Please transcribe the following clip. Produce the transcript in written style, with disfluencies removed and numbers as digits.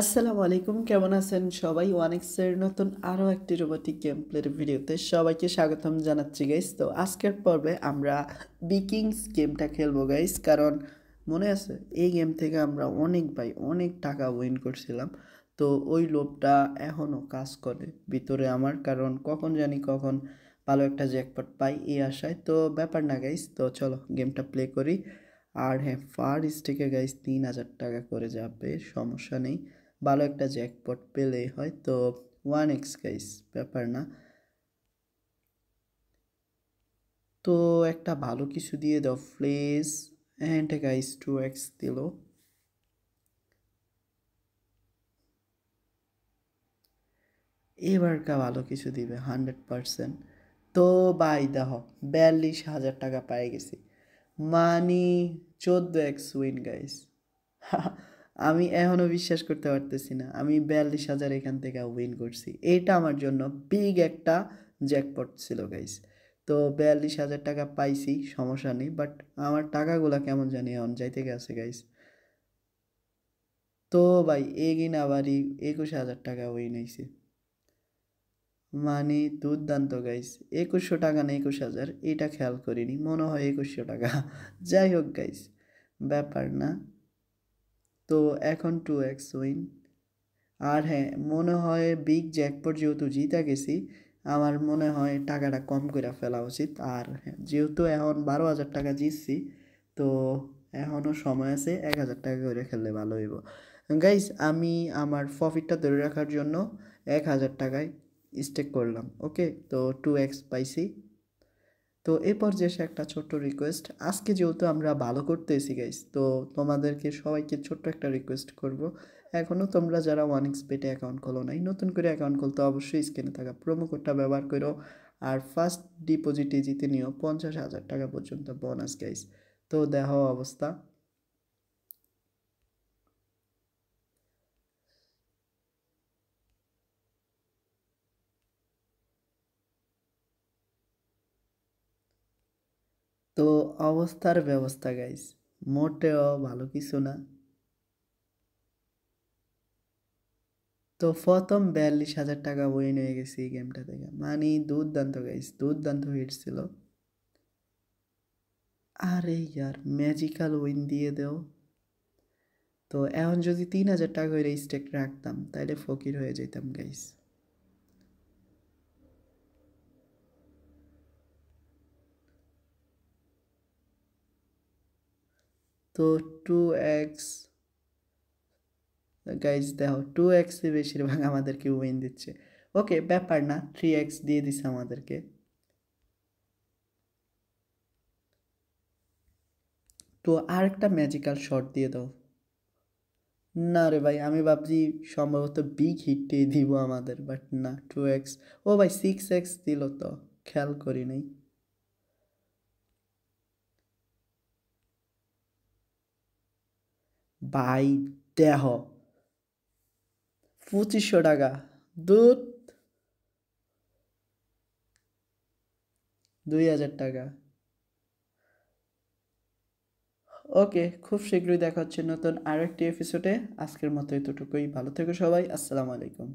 আসসালামু আলাইকুম, কেমন আছেন সবাই? ওয়ানিক্সের নতুন আরও একটি রোবোটিক গেম প্লের ভিডিওতে সবাইকে স্বাগতম জানাচ্ছি গাইস। তো আজকের পর্বে আমরা বিকিংস গেমটা খেলবো গাইস, কারণ মনে আছে এই গেম থেকে আমরা অনেক টাকা উইন করছিলাম। তো ওই লোভটা এখনও কাজ করে ভিতরে আমার, কারণ কখন ভালো একটা জ্যাকপট পাই এই আশায়। তো ব্যাপার না গাইস, তো চলো গেমটা প্লে করি। আর হ্যাঁ, ফার্স্ট থেকে গাইস 3000 টাকা করে যাবে, সমস্যা নেই। ভালো একটা জ্যাকপট পেলেই হয়। তো 1x গাইস, ব্যাপার না। তো একটা ভালো কিছু দিয়ে দাও প্লিজ। অ্যান্ড গাইস 2x দিল। এবারকা ভালো কিছু দিবে 100%। তো ভাই দেখো, 42,000 টাকা পাই গেছি, মানি 14x উইন গাইস। আমি এখনো বিশ্বাস করতে পারতেছি না আমি 42,000 এখান থেকে উইন করছি। এইটা আমার জন্য বিগ একটা জ্যাকপট ছিল গাইস। তো 42,000 টাকা পাইছি, সমস্যা নেই, বাট আমার টাকাগুলা কেমন জানি এখন যাইতে গেছে গাইস। তো ভাই এগিন আবারই 21,000 টাকা উইন হয়েছে, মানে দুর্দান্ত গাইস। 2100 টাকা না 21,000, এটা খেয়াল করিনি, মনে হয় 2100 টাকা। যাই হোক গাইস, ব্যাপার না। তো এখন 2x উইন। আর হ্যাঁ, মনে হয় বিগ জ্যাকপট যেহেতু জিতা গেছি, আমার মনে হয় টাকাটা কম করে ফেলা উচিত। আর হ্যাঁ, যেহেতু এখন 12,000 টাকা জিতছি, তো এখনও সময় আছে, 1,000 টাকা করে খেললে ভালো হইব গাইস। আমি আমার প্রফিটটা ধরে রাখার জন্য 1,000 টাকায় স্টেক করলাম, ওকে। তো 2x পাইছি। তো এরপর যে সে একটা ছোট্ট রিকোয়েস্ট, আজকে যেহেতু আমরা ভালো করতেছি গাইস, তো তোমাদেরকে সবাইকে ছোট্ট একটা রিকোয়েস্ট করব। এখনও তোমরা যারা ওয়ানিক্স পেটে অ্যাকাউন্ট খোলো নাই, নতুন করে অ্যাকাউন্ট খুলতে অবশ্যই স্ক্রিনে থাকা প্রোমো কোডটা ব্যবহার করো। আর ফার্স্ট ডিপোজিটে জিতে নিও 50,000 টাকা পর্যন্ত বোনাস গাইস। তো দেখো অবস্থা। তো অবস্থার ব্যবস্থা গাইস, মোটেও ভালো কিছু না। তো প্রথম 42,000 টাকা উইন হয়ে গেছে এই গেমটা থেকে, মানে দুর্দান্ত গাইস, দুর্দান্ত হিট ছিল। আরে ইয়ার, ম্যাজিক্যাল উইন দিয়ে দেও। তো এখন যদি 3,000 টাকা করে স্টেক রাখতাম তাহলে ফকির হয়ে যেতাম গাইস। তো 2x গাইস, দেখো 2x বেশিরভাগ আমাদেরকে উইন দিচ্ছে। ওকে, ব্যাপার না, 3x দিয়ে দিছে আমাদেরকে। তো আরেকটা ম্যাজিক্যাল শট দিয়ে দাও। না রে ভাই, আমি ভাবছি সম্ভবত বিগ হিটটাই দিব আমাদের, বাট না, 2x। ও ভাই 6x দিল, তো খেয়াল করি নাই। ভাই দেহ, 2500 টাকা, দুধ, 2,000 টাকা। ওকে, খুব শীঘ্রই দেখা হচ্ছে নতুন আরেকটি এপিসোডে। আজকের মতো এতটুকুই, ভালো থেকো সবাই, আসসালামু আলাইকুম।